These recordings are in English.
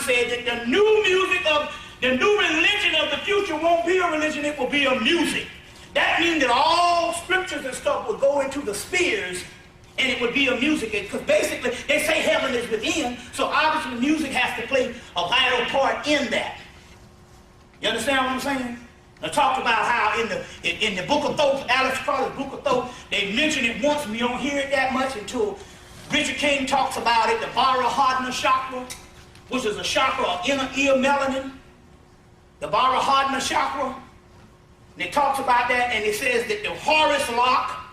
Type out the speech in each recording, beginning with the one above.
said that the new music of the new religion of the future won't be a religion, it will be a music. That means that all scriptures and stuff will go into the spheres and it would be a music. Because basically they say heaven is within, so obviously music has to play a vital part in that. You understand what I'm saying? I talked about how in the Book of Thoth, Alex Carter's Book of Thoth, they mention it once and we don't hear it that much until Richard King talks about it, the Barahadna chakra, which is a chakra of inner ear melanin. The Barahadna chakra. And it talks about that, and it says that the Horus lock,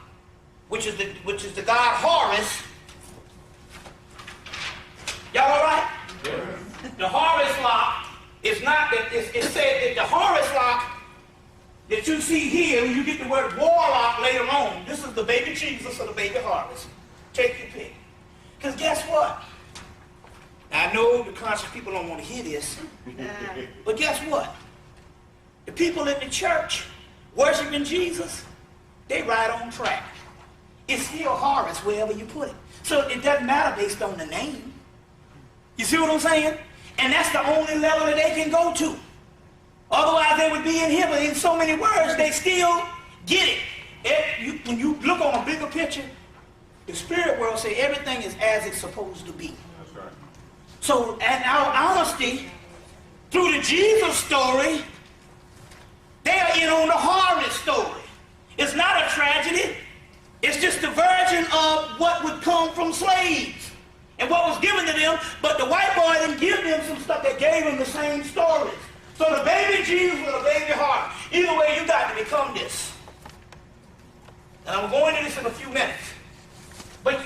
which is the god Horus. Y'all all right? Yeah. The Horus lock is not that. It said that the Horus lock that you see here, when you get the word warlock later on, this is the baby Jesus or the baby Horus. Take your pick. Because guess what? I know the conscious people don't want to hear this, but guess what? The people in the church worshiping Jesus, they right on track. It's still Horus wherever you put it. So it doesn't matter based on the name. You see what I'm saying? And that's the only level that they can go to. Otherwise they would be in here, but in so many words, they still get it. When you look on a bigger picture, the spirit world say everything is as it's supposed to be. That's right. So, in our honesty, through the Jesus story, they are in on the Horus story. It's not a tragedy. It's just the version of what would come from slaves and what was given to them, but the white boy didn't give them some stuff that gave them the same stories. So the baby Jesus with a baby heart. Either way, you got to become this. And I'm going into this in a few minutes. But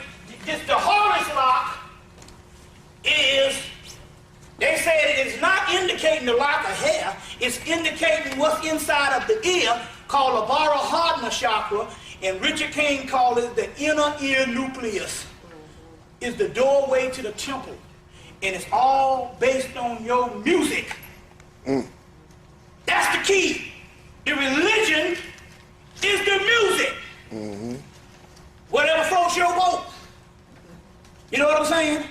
this, the Horus lock is, they said it is not indicating the lock of hair, it's indicating what's inside of the ear, called a Barahadna chakra, and Richard King called it the inner ear nucleus. Is the doorway to the temple. And it's all based on your music. That's the key. The religion is the music. Mm-hmm. Whatever floats your boat. You know what I'm saying?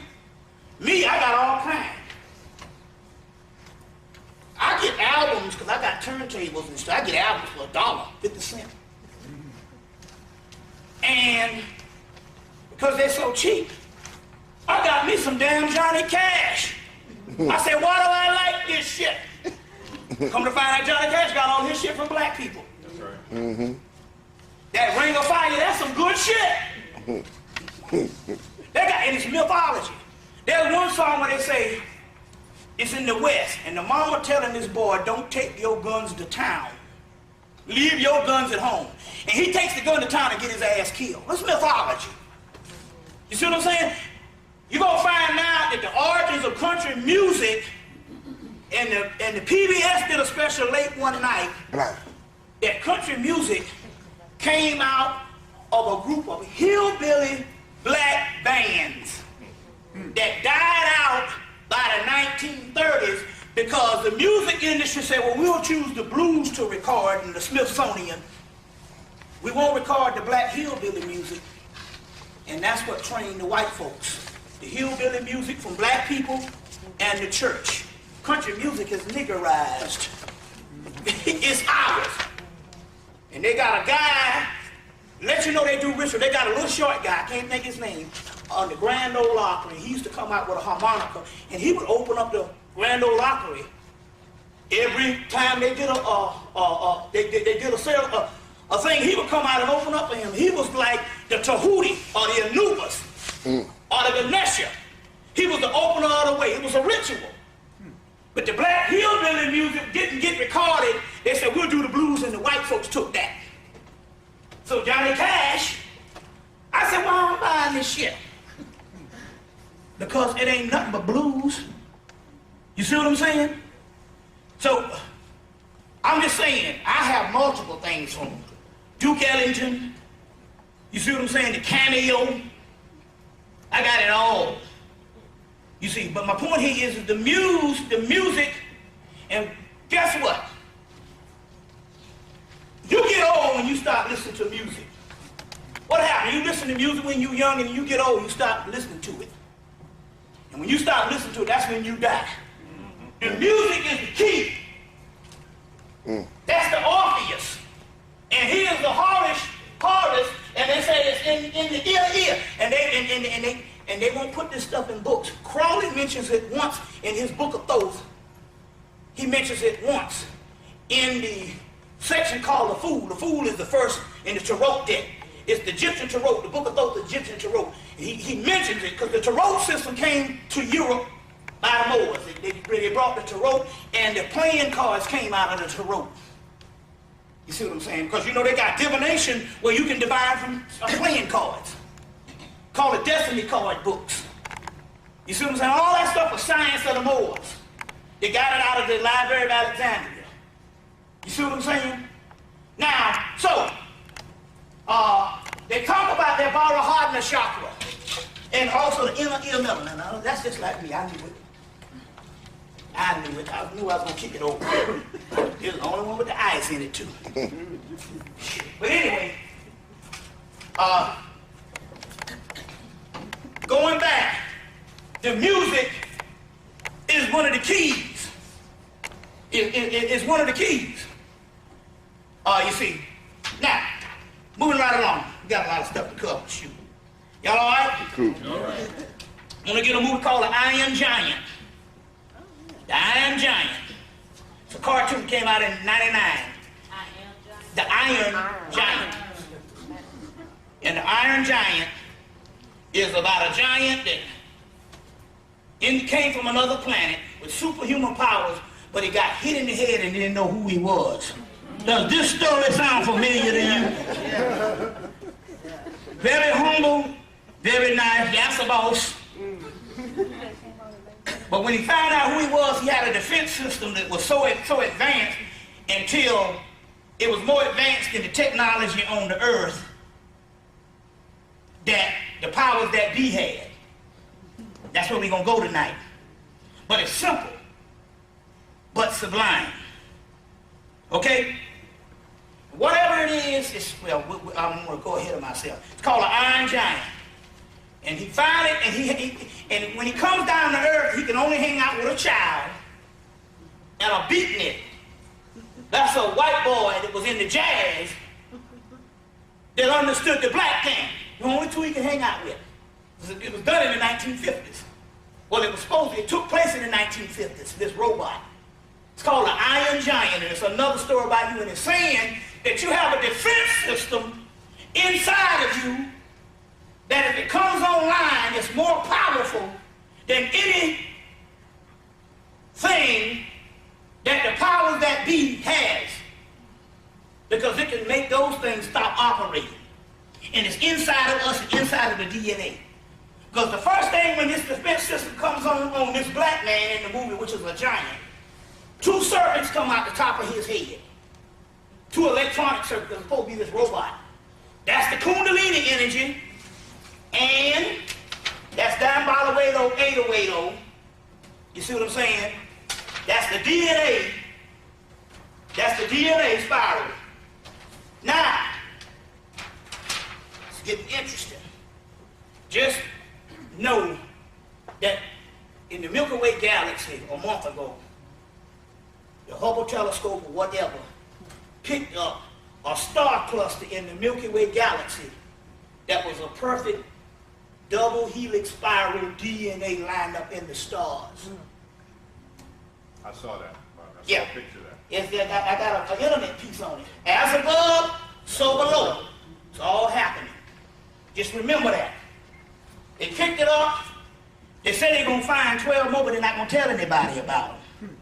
Me, I got all kinds. I get albums because I got turntables and stuff. I get albums for $1.50. And because they're so cheap, I got me some damn Johnny Cash. I said, why do I like this shit? Come to find out Johnny Cash got all his shit from black people. That's right. Mm-hmm. That Ring of Fire, that's some good shit. And it's mythology. There's one song where they say, it's in the West, and the mama telling this boy, don't take your guns to town. Leave your guns at home. And he takes the gun to town and get his ass killed. That's mythology. You see what I'm saying? You're going to find out that the origins of country music, and the PBS did a special late one night, that country music came out of a group of hillbilly black bands that died out by the 1930s because the music industry said, well, we'll choose the blues to record in the Smithsonian. We won't record the black hillbilly music. And that's what trained the white folks. The hillbilly music from black people and the church. Country music is niggerized. It's ours. And they got a guy, let you know they do ritual. They got a little short guy, I can't think his name, on the Grand Ole Opry. He used to come out with a harmonica, and he would open up the Grand Ole Opry every time they did a thing. He would come out and open up for him. He was like the Tahuti or the Anubis or the Ganesha. He was the opener of the way. It was a ritual. But the black hillbilly music didn't get recorded. They said, we'll do the blues, and the white folks took that. So Johnny Cash, I said, why am I buying this shit? Because it ain't nothing but blues. You see what I'm saying? So, I'm just saying, I have multiple things from Duke Ellington. You see what I'm saying? The Cameo. I got it all. You see, but my point here is the music, and guess what? You get old when you start listening to music. What happens? You listen to music when you're young, and you get old, you start listening to it. And when you start listening to it, that's when you die. The music is the key. That's the Orpheus. And here's the harvest, and they say it's in the ear. And they won't put this stuff in books. Crowley mentions it once in his book of Thoth. He mentions it once in the section called the Fool. The Fool is the first in the Tarot deck. It's the Egyptian Tarot, the book of Thoth, the Egyptian Tarot. He mentions it because the Tarot system came to Europe by the Moors. They brought the Tarot, and the playing cards came out of the Tarot. You see what I'm saying? Because you know they got divination where you can divine from playing cards. Call it destiny card books. You see what I'm saying? All that stuff was science of the Moors. They got it out of the Library of Alexandria. You see what I'm saying? Now, so, they talk about their Barahadna chakra and also the inner ear melon. Now, that's just like me. I knew it. I knew I was going to kick it over. It was the only one with the ice in it, too. But anyway, going back, the music is one of the keys. It's one of the keys. You see. Now, moving right along. We got a lot of stuff to cover. Shoot. Y'all all right? Cool. All right. I'm going to get a movie called The Iron Giant. The Iron Giant. It's a cartoon that came out in '99. The Iron Giant. And the Iron Giant is about a giant that came from another planet with superhuman powers, but he got hit in the head and didn't know who he was. Does this story sound familiar to you? Very humble, very nice, that's a boss. But when he found out who he was, he had a defense system that was so advanced until it was more advanced than the technology on the earth that the powers that be had. That's where we're going to go tonight. But it's simple, but sublime. Okay? Whatever it is, I'm going to go ahead of myself. It's called an Iron Giant. And he found it, and when he comes down to earth, he can only hang out with a child and a beatnik. That's a white boy that was in the jazz that understood the black man. The only two he can hang out with. It was done in the 1950s. Well, it took place in the 1950s, this robot. It's called an Iron Giant, and it's another story about you, and it's saying that you have a defense system inside of you that if it comes online, it's more powerful than anything that the powers that be has. Because it can make those things stop operating. And it's inside of us, inside of the DNA. Because the first thing when this defense system comes on this black man in the movie, which is a giant, two serpents come out the top of his head. Two electronic serpents, that's supposed to be this robot. That's the Kundalini energy. And that's down by the way though, 808. You see what I'm saying? That's the DNA. That's the DNA spiral. Now, it's getting interesting. Just know that in the Milky Way galaxy a month ago, the Hubble telescope or whatever picked up a star cluster in the Milky Way galaxy that was a perfect double helix spiral DNA lined up in the stars. I saw that. I saw Yeah. a picture of that. I got an internet piece on it. As above, so below. It's all happening. Just remember that. They picked it up. They said they're going to find 12 more, but they're not going to tell anybody about them.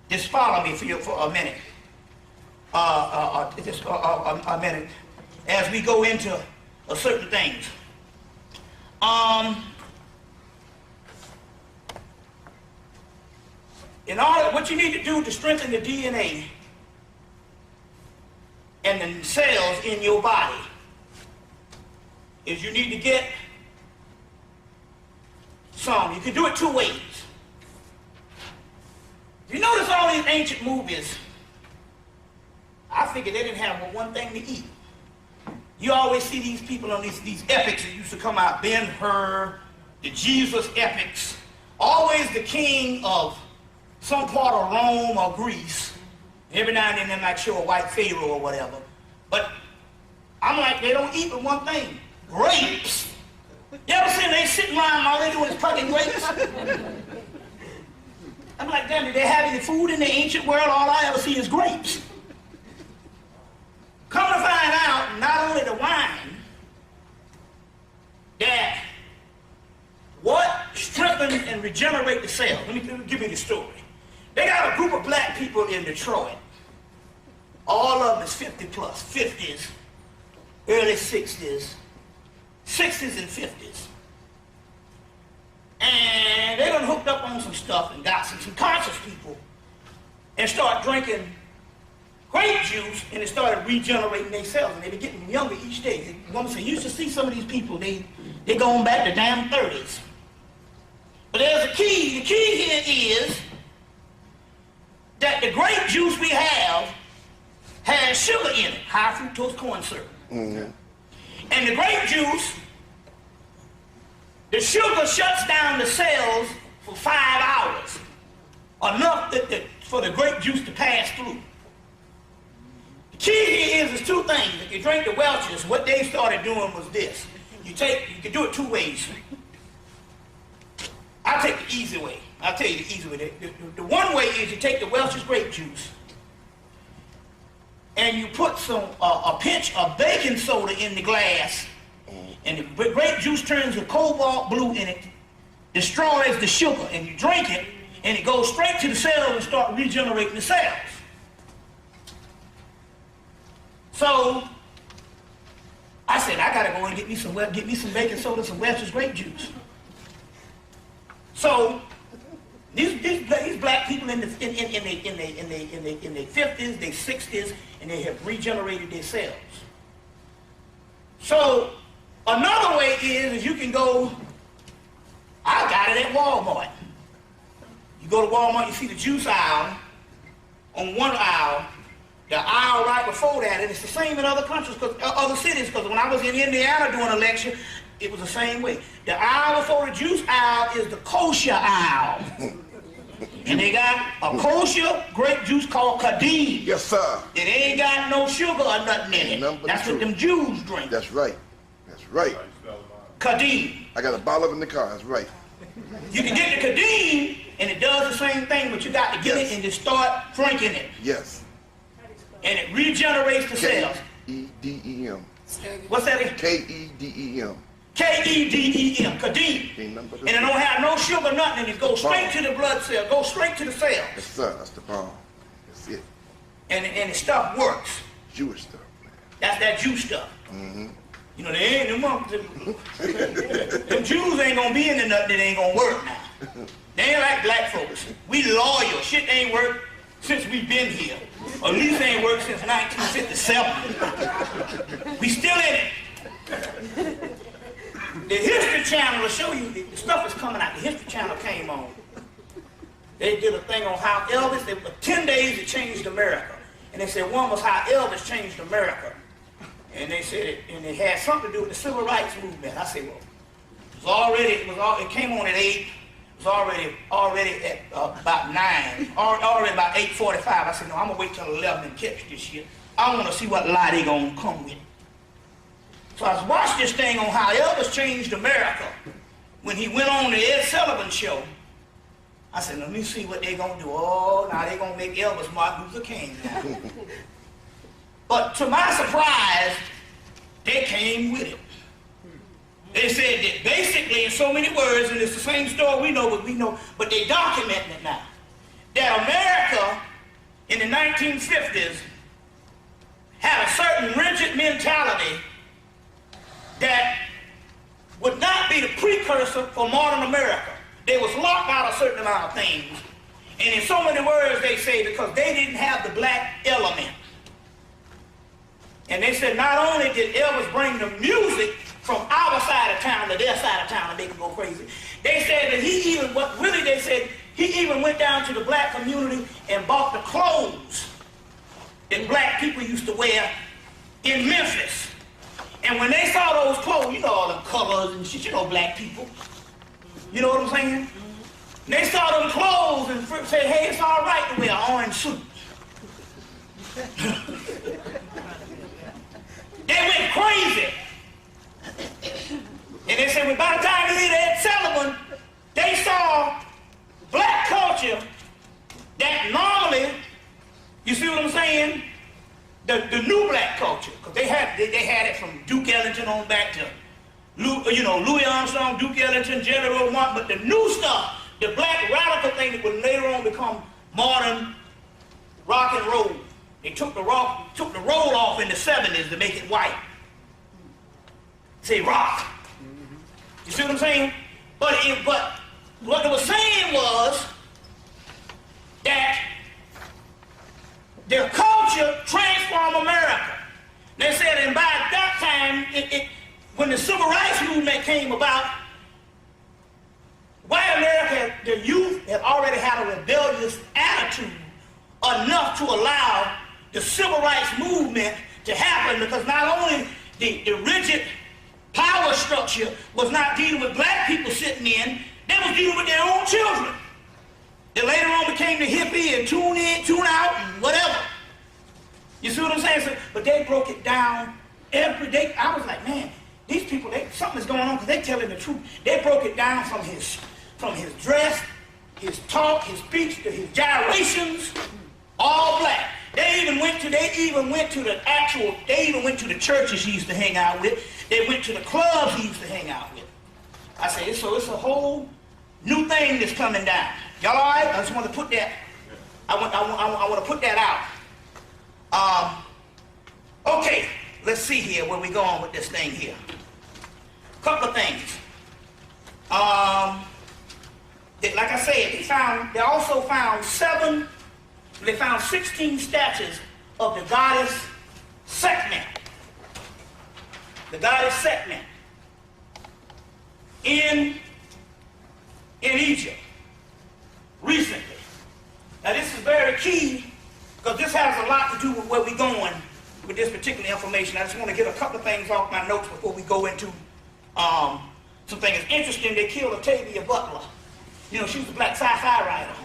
Just follow me for a minute. Just a minute. As we go into certain things. What you need to do to strengthen the DNA and the cells in your body is you need to get some. You can do it two ways. You notice all these ancient movies, I figured they didn't have but one thing to eat. You always see these people on these epics that used to come out, Ben-Hur, the Jesus epics, always the king of some part of Rome or Greece. Every now and then they might show a white pharaoh or whatever. But I'm like, they don't eat but one thing, grapes. You ever seen they sitting around all they doing is plucking grapes? I'm like, damn, did they have any food in the ancient world? All I ever see is grapes. Come to find out, not only the wine, that what strengthens and regenerate the cell. Let me give you the story. They got a group of black people in Detroit. All of them is 50 plus, 50s, early 60s, 60s and 50s. And they done hooked up on some stuff and got some conscious people and start drinking grape juice, and it started regenerating their cells, and they been getting younger each day. You used to see some of these people, they going back to damn 30s. But there's a key. The key here is that the grape juice we have has sugar in it, high fructose corn syrup. Mm-hmm. And the grape juice, the sugar shuts down the cells for 5 hours, enough for the grape juice to pass through. The key here is two things. If you drink the Welch's, what they started doing was this. You can do it two ways. I'll take the easy way. I'll tell you the easy way. The one way is you take the Welch's grape juice and you put a pinch of baking soda in the glass, and the grape juice turns to cobalt blue and it destroys the sugar, and you drink it and it goes straight to the cells and start regenerating the cells. So I said, I gotta go and get me some baking soda, some Welch's grape juice. So these black people in their 50s, their 60s, and they have regenerated their cells. So another way is you can go, I got it at Walmart. You go to Walmart, you see the juice aisle on one aisle. The aisle right before that, and it's the same in other countries, other cities, because when I was in Indiana doing a lecture, it was the same way. The aisle before the juice aisle is the kosher aisle. And they got a kosher grape juice called Kadim. Yes, sir. It ain't got no sugar or nothing in it. That's what them Jews drink. That's right. That's right. Kadim. I got a bottle of it in the car. That's right. You can get the Kadim, and it does the same thing, but you got to get it and just start drinking it. Yes. And it regenerates the cells. K-E-D-E-M. What's that? K-E-D-E-M. K-E-D-E-M, Kadim. And it don't have no sugar, nothing. It goes straight to the blood cell, goes straight to the cells. Yes, sir. That's the bomb. That's it. And the stuff works. Jewish stuff, man. That's that Jew stuff. Mm-hmm. You know, they ain't them Jews ain't gonna be into nothing that ain't gonna work now. They ain't like black folks. We loyal. Shit ain't worked since we've been here. Or at least ain't worked since 1957. We still in it. The History Channel will show you the stuff is coming out. The History Channel came on. They did a thing on how Elvis, for 10 days it changed America. And they said one was how Elvis changed America. And they said it had something to do with the civil rights movement. I said, well, it came on at 8. It was already at about 9, already about 8:45. I said, no, I'm gonna wait till 11 and catch this shit. I want to see what lie they gonna come with. So I watched this thing on how Elvis changed America when he went on the Ed Sullivan show. I said, let me see what they gonna do. Oh, now they gonna make Elvis Martin Luther King now. But to my surprise, they came with it. They said that basically, in so many words, and it's the same story we know, but they documenting it now, that America in the 1950s had a certain rigid mentality that would not be the precursor for modern America. They was locked out a certain amount of things. And in so many words, they say because they didn't have the black element. And they said not only did Elvis bring the music from our side of town to their side of town and make them go crazy, they said that he even went down to the black community and bought the clothes that black people used to wear in Memphis. And when they saw those clothes, you know all them colors and shit, you know black people. You know what I'm saying? And they saw them clothes and said, hey, it's all right to wear an orange suit. They went crazy. And they said, well, by the time they hit Ed Sullivan, they saw black culture that normally, you see what I'm saying? The new black culture, because they had it from Duke Ellington on back to Louis Armstrong, Duke Ellington, Jerry Roll Martin, but the new stuff, the black radical thing that would later on become modern rock and roll. They took the roll off in the 70s to make it white. Say rock. You see what I'm saying? But what they were saying was that their culture transformed America. They said, and by that time, when the civil rights movement came about, white America, the youth had already had a rebellious attitude enough to allow the civil rights movement to happen, because not only the rigid power structure was not dealing with black people sitting in, they was dealing with their own children. They later on became the hippie and tune in, tune out, and whatever. You see what I'm saying? So, but they broke it down every day. I was like, man, these people, something's going on because they're telling the truth. They broke it down from his dress, his talk, his speech, to his gyrations, all black. They even went to the churches he used to hang out with. They went to the clubs he used to hang out with. I say, so it's a whole new thing that's coming down. Y'all all right? I just want to put that, I want to put that out. Okay, let's see here where we going with this thing here. Couple of things. Like I said, they also found 16 statues of the goddess Sekhmet. The goddess Sekhmet in Egypt recently. Now this is very key because this has a lot to do with where we're going with this particular information. I just want to get a couple of things off my notes before we go into some things. It's interesting, they killed Octavia Butler. You know, she was a black sci-fi writer.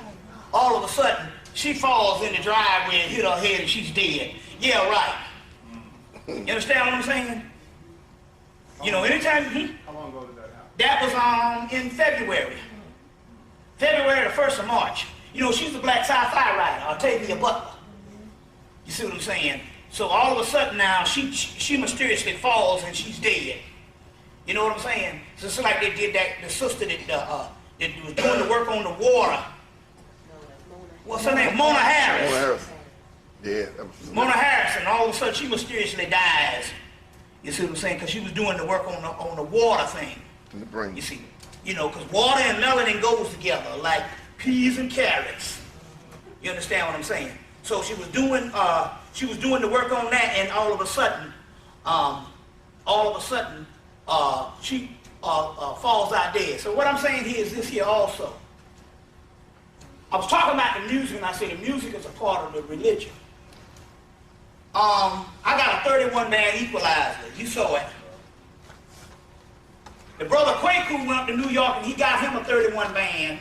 All of a sudden, she falls in the driveway and hit her head and she's dead. Yeah, right. You understand what I'm saying? You know, anytime... How long ago did that happen? That was in February. February the 1st of March. You know, she's a black sci-fi writer, Octavia Butler. You see what I'm saying? So all of a sudden now, she mysteriously falls and she's dead. You know what I'm saying? So it's like they did that, the sister that was doing the work on the water. What's her name? Mona Harris. Mona Harris. Yeah. Mona Harris, and all of a sudden she mysteriously dies. You see what I'm saying? Because she was doing the work on the water thing. In the brain. You see, you know, because water and melanin goes together like peas and carrots. You understand what I'm saying? So she was doing the work on that, and all of a sudden, she falls out dead. So what I'm saying here is this here also. I was talking about the music, and I said the music is a part of the religion. I got a 31-band equalizer. You saw it. The brother Kwaku went up to New York, and he got him a 31 band.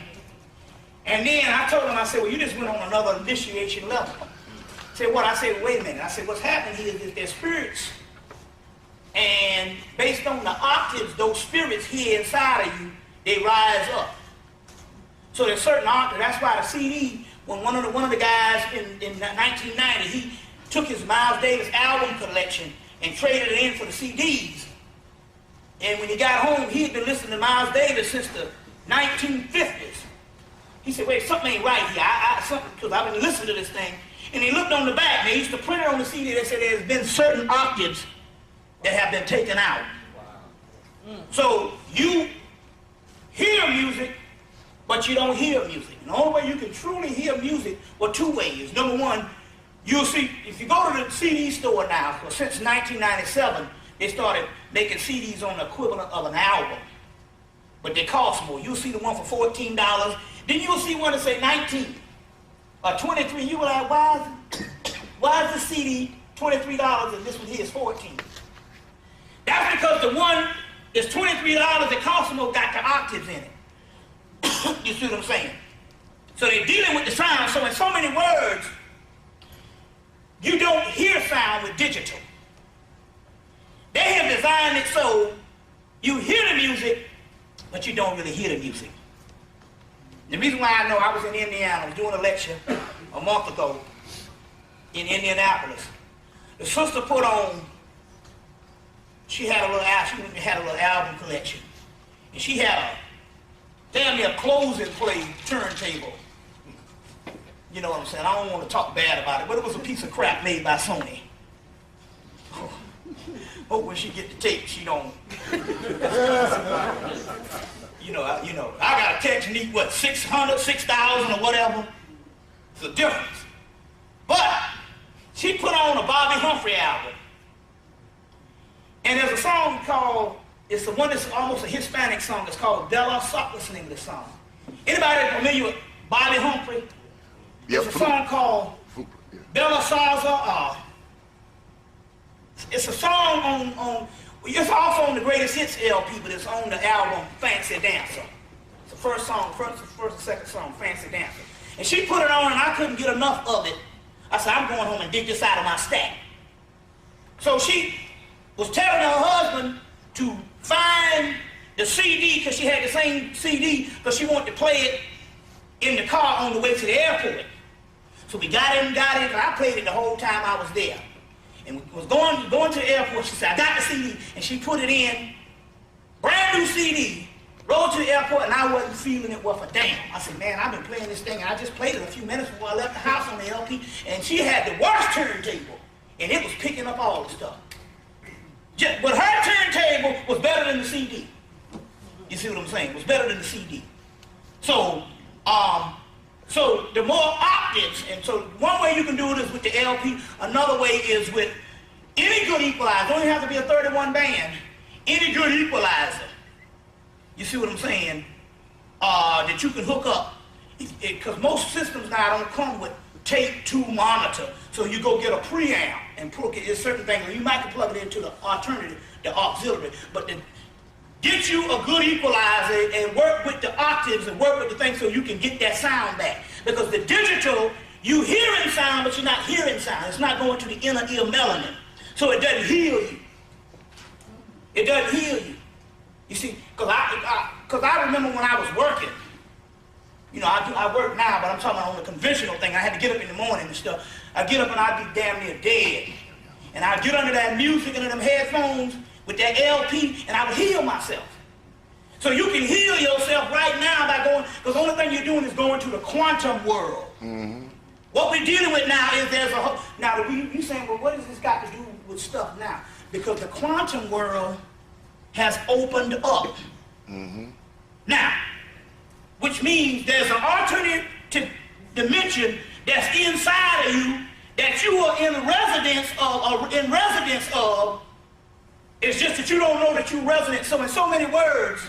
And then I told him, I said, well, you just went on another initiation level. He said, what? I said, wait a minute. I said, what's happening here is there's spirits. And based on the octaves, those spirits here inside of you, they rise up. So there's certain octaves. That's why the CD, when one of the guys in 1990, he took his Miles Davis album collection and traded it in for the CDs. And when he got home, he had been listening to Miles Davis since the 1950s. He said, wait, something ain't right here. Because I've been listening to this thing. And he looked on the back. They used to print it on the CD. They said there's been certain octaves that have been taken out. Wow. So you hear music, but you don't hear music. And the only way you can truly hear music, well, two ways. Number one, you'll see, if you go to the CD store now, since 1997, they started making CDs on the equivalent of an album. But they cost more. You'll see the one for $14. Then you'll see one that say 19 or 23. You were like, why is the CD $23 and this one here is 14? That's because the one that's $23 that costs more got the octaves in it. You see what I'm saying? So they're dealing with the sound. So in so many words, you don't hear sound with digital. They have designed it so you hear the music, but you don't really hear the music. The reason why I know, I was in Indiana, I was doing a lecture a month ago in Indianapolis. The sister put on, she had a little album collection. And she had a damn near closing play turntable. You know what I'm saying? I don't want to talk bad about it, but it was a piece of crap made by Sony. Hope when she get the tape, she don't. You know, I got a text need what, 600, 6,000 or whatever. It's a difference. But she put on a Bobby Humphrey album. And there's a song called, it's the one that's almost a Hispanic song. It's called Bella Saw. What's the name of this song? Anybody familiar with Bobby Humphrey? Yep. There's a song called Bella Salsa. It's a song on it's also on the Greatest Hits LP, but it's on the album Fancy Dancer. It's the first song, first and second song, Fancy Dancer. And she put it on and I couldn't get enough of it. I said, I'm going home and dig this out of my stack. So she was telling her husband to find the CD, because she had the same CD, because she wanted to play it in the car on the way to the airport. So we got it, and I played it the whole time I was there. And we was going to the airport. She said, I got the CD, and she put it in, brand new CD, rode to the airport, and I wasn't feeling it worth a damn. I said, man, I've been playing this thing, and I just played it a few minutes before I left the house on the LP, and she had the worst turntable, and it was picking up all the stuff. But her turntable was better than the CD. You see what I'm saying? It was better than the CD. So, so the more octaves, and so one way you can do it is with the LP, another way is with any good equalizer. Don't even have to be a 31 band. Any good equalizer. You see what I'm saying? That you can hook up. Because most systems now don't come with tape to monitor. So you go get a preamp and plug it in certain things, or you might plug it into the alternative, the auxiliary. But to get you a good equalizer and work with the octaves and work with the things so you can get that sound back. Because the digital, you hearing sound, but you're not hearing sound. It's not going to the inner ear melanin. So it doesn't heal you. It doesn't heal you. You see, because I remember when I was working, you know, I work now, but I'm talking about on the conventional thing. I had to get up in the morning and stuff. I get up and I'd be damn near dead. And I'd get under that music and them headphones with that LP, and I would heal myself. So you can heal yourself right now by going, because the only thing you're doing is going to the quantum world. Mm-hmm. What we're dealing with now is there's a, now you're saying, well, what has this got to do with stuff now? Because the quantum world has opened up. Mm-hmm. Now, which means there's an alternative dimension that's inside of you that you are in residence of. It's just that you don't know that you're resident. So in so many words,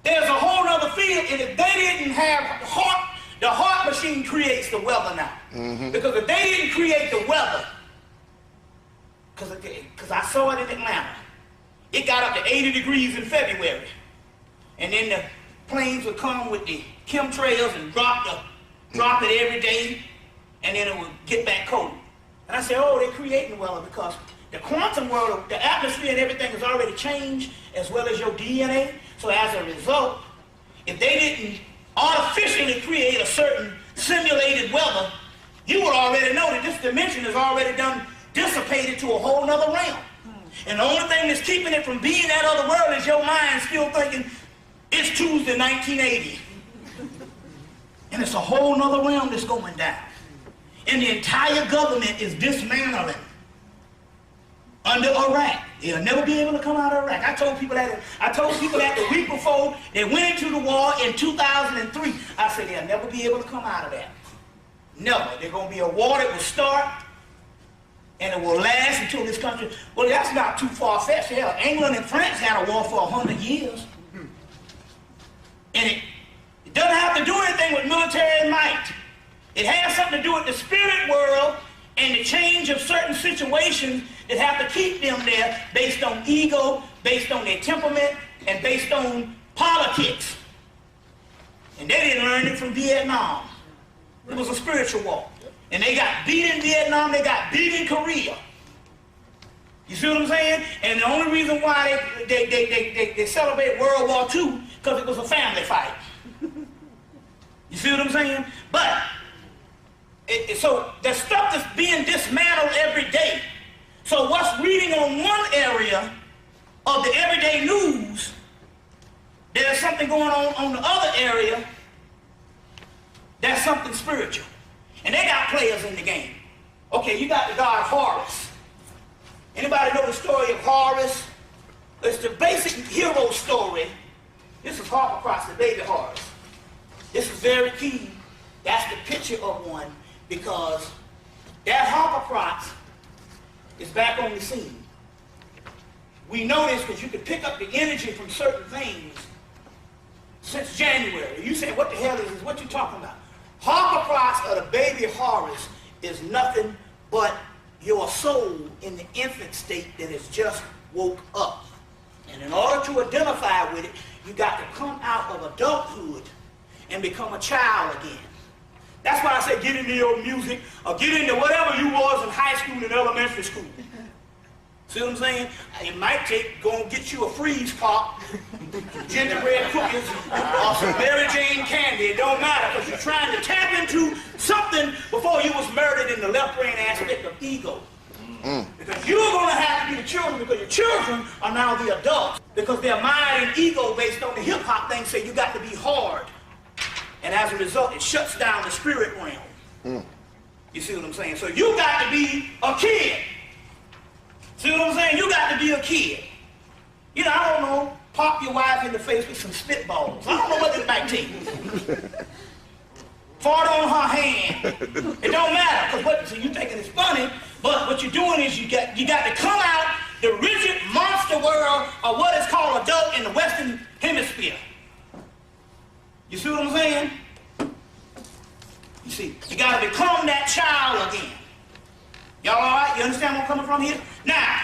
there's a whole other field, and if they didn't have the heart machine creates the weather now. Mm-hmm. Because if they didn't create the weather, because I saw it in Atlanta, it got up to 80 degrees in February. And then the planes would come with the chemtrails and drop it every day, and then it would get back cold. And I said, oh, they're creating the weather because the quantum world, the atmosphere and everything has already changed, as well as your DNA. So as a result, if they didn't artificially create a certain simulated weather, you would already know that this dimension is already done dissipated to a whole nother realm. And the only thing that's keeping it from being that other world is your mind still thinking, it's Tuesday, 1980. And it's a whole nother realm that's going down. And the entire government is dismantling under Iraq. They'll never be able to come out of Iraq. I told people that the week before they went into the war in 2003. I said they'll never be able to come out of that. Never. There's going to be a war that will start and it will last until this country. Well, that's not too far-fetched. Hell, England and France had a war for 100 years. And it doesn't have to do anything with military might. It has something to do with the spirit world and the change of certain situations that have to keep them there based on ego, based on their temperament, and based on politics. And they didn't learn it from Vietnam. It was a spiritual war. And they got beat in Vietnam, they got beat in Korea. You see what I'm saying? And the only reason why they celebrate World War II, because it was a family fight. You see what I'm saying? But, so there's stuff that's being dismantled every day. So what's reading on one area of the everyday news, there's something going on the other area that's something spiritual. And they got players in the game. Okay, you got the god Horus. Anybody know the story of Horus? It's the basic hero story. This is Harpocrates, the baby Horus. This is very key. That's the picture of one, because that Harpocrates is back on the scene. We know this because you can pick up the energy from certain things since January. You say, what the hell is this? What you talking about? Harpocrates, or the baby Horus, is nothing but your soul in the infant state that has just woke up. And in order to identify with it, you got to come out of adulthood and become a child again. That's why I say get into your music, or get into whatever you was in high school and elementary school. See what I'm saying? It might go and get you a freeze pop, gingerbread cookies, or some Mary Jane candy. It don't matter, because you're trying to tap into something before you was murdered in the left brain aspect of ego. Because you're going to have to be the children, because your children are now the adults, because their mind and ego based on the hip-hop thing say you got to be hard. And as a result, it shuts down the spirit realm. You see what I'm saying? So you got to be a kid. See what I'm saying? You got to be a kid. You know, I don't know, pop your wife in the face with some spitballs. I don't know what this might take. Fart on her hand. It don't matter, because so you thinking it's funny, but what you're doing is you got to come out the rigid monster world of what is called adult in the Western Hemisphere. You see what I'm saying? You see, you got to become that child again. Y'all all right? You understand where I'm coming from here? Now,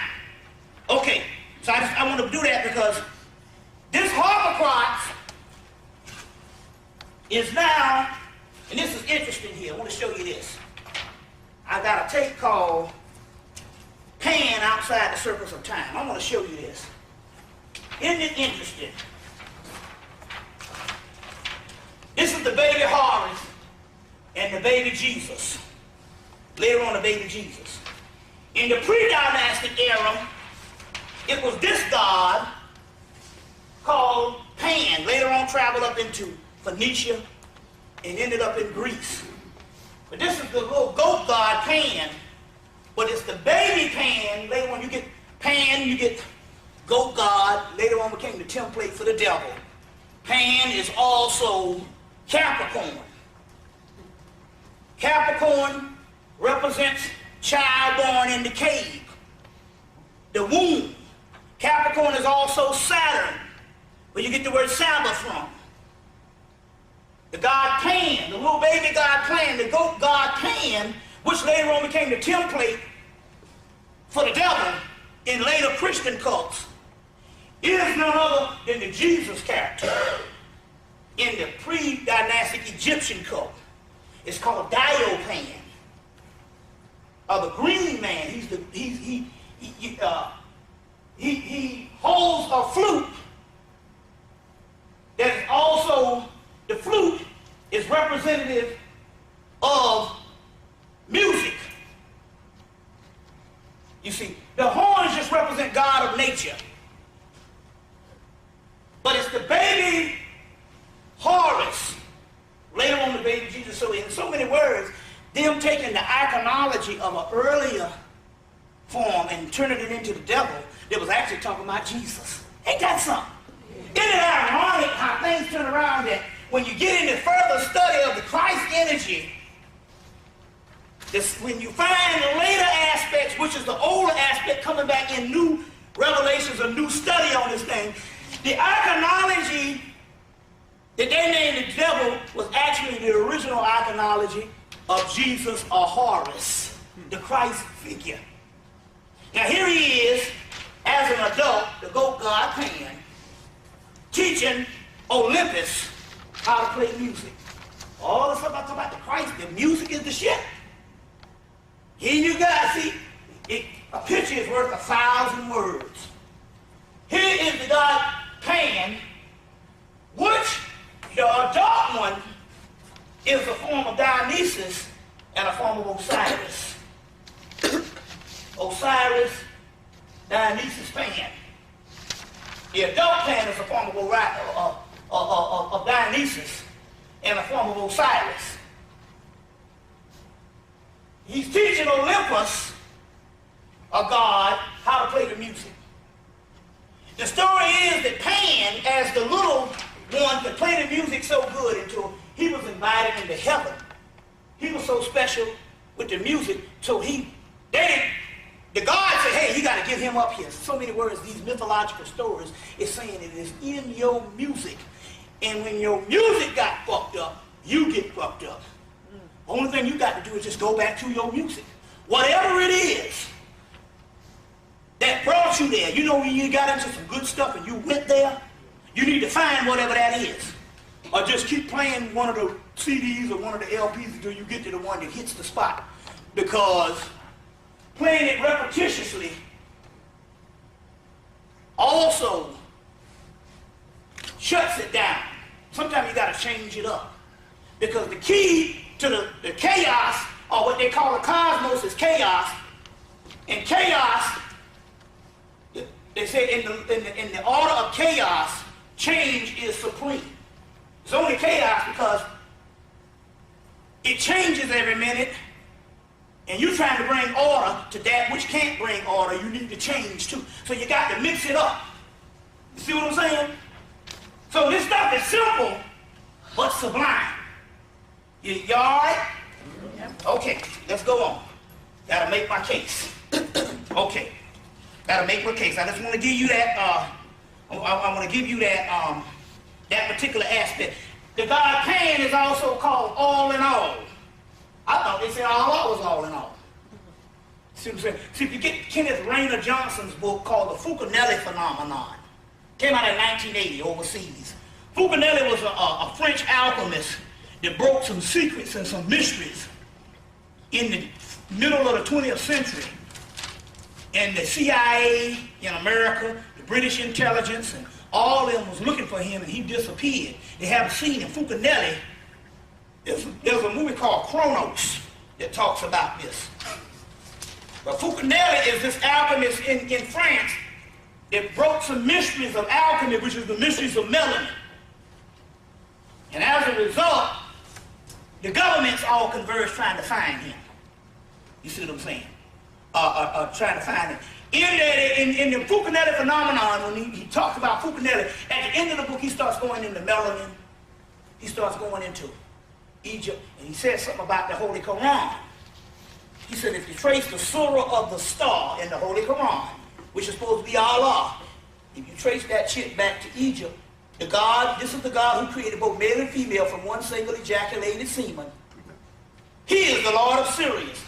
okay, so I want to do that because this Harpocrates is now, and this is interesting here. I want to show you this. I got a tape called Pan Outside the Circles of Time. I want to show you this. Isn't it interesting? This is the baby Horus and the baby Jesus. Later on, the baby Jesus. In the pre-dynastic era, it was this god called Pan. Later on, traveled up into Phoenicia and ended up in Greece. But this is the little goat god Pan. But it's the baby Pan. Later on, you get Pan, you get goat god. Later on, became the template for the devil. Pan is also Capricorn. Capricorn represents child born in the cave, the womb. Capricorn is also Saturn, where you get the word Sabbath from. The god Pan, the little baby god Pan, the goat god Pan, which later on became the template for the devil in later Christian cults, is none other than the Jesus character in the pre-dynastic Egyptian cult. It's called Diopan. The green man, he holds a flute that is also, the flute is representative of music. You see, the horns just represent God of nature. But it's the baby Horus, later on the baby Jesus. So in so many words, them taking the iconology of an earlier form and turning it into the devil, that was actually talking about Jesus. Ain't that something? Isn't it ironic how things turn around, that when you get into further study of the Christ energy, when you find the later aspects, which is the older aspect coming back in new revelations, a new study on this thing, the iconology that they named the devil was actually the original iconology of Jesus or Horus, the Christ figure. Now here he is, as an adult, the goat god Pan, teaching Olympus how to play music. All the stuff I talk about the Christ, the music is the shit. Here you got, see, a picture is worth 1,000 words. Here is the god Pan, which the dark one is a form of Dionysus and a form of Osiris. Osiris, Dionysus, Pan. The adult Pan is a form of Dionysus and a form of Osiris. He's teaching Olympus, a god, how to play the music. The story is that Pan, as the little one, could play the music so good until he was invited into heaven. He was so special with the music, so the God said, hey, you got to give him up here. So many words, these mythological stories, is saying it is in your music. And when your music got fucked up, you get fucked up. Only thing you got to do is just go back to your music. Whatever it is that brought you there. You know when you got into some good stuff and you went there, you need to find whatever that is. Or just keep playing one of the CDs or one of the LPs until you get to the one that hits the spot. Because playing it repetitiously also shuts it down. Sometimes you got to change it up. Because the key to the chaos, or what they call the cosmos, is chaos. And chaos, they say in the order of chaos, change is supreme. It's only chaos because it changes every minute, and you're trying to bring order to that which can't bring order. You need to change too. So you got to mix it up. You see what I'm saying? So this stuff is simple, but sublime. You all right? Okay, let's go on. Gotta make my case. Okay, gotta make my case. I just want to give you that. I want to give you that that particular aspect. The god Pan is also called all in all. I thought they said Allah was all in all. See what I'm saying? See, if you get Kenneth Rayner Johnson's book called The Fulcanelli Phenomenon, came out in 1980 overseas. Fulcanelli was a French alchemist that broke some secrets and some mysteries in the middle of the 20th century. And the CIA in America, the British intelligence, and all of them was looking for him, and he disappeared. They have a scene in Fulcanelli. There's a movie called Chronos that talks about this. But Fulcanelli is this alchemist in France that broke some mysteries of alchemy, which is the mysteries of melanin. And as a result, the governments all converged trying to find him. You see what I'm saying? Trying to find him. In the Fulcanelli phenomenon, when he talks about Fulcanelli, at the end of the book, he starts going into melanin. He starts going into Egypt, and he says something about the Holy Quran. He said, if you trace the surah of the star in the Holy Quran, which is supposed to be Allah, if you trace that shit back to Egypt, this is the God who created both male and female from one single ejaculated semen. He is the Lord of Sirius.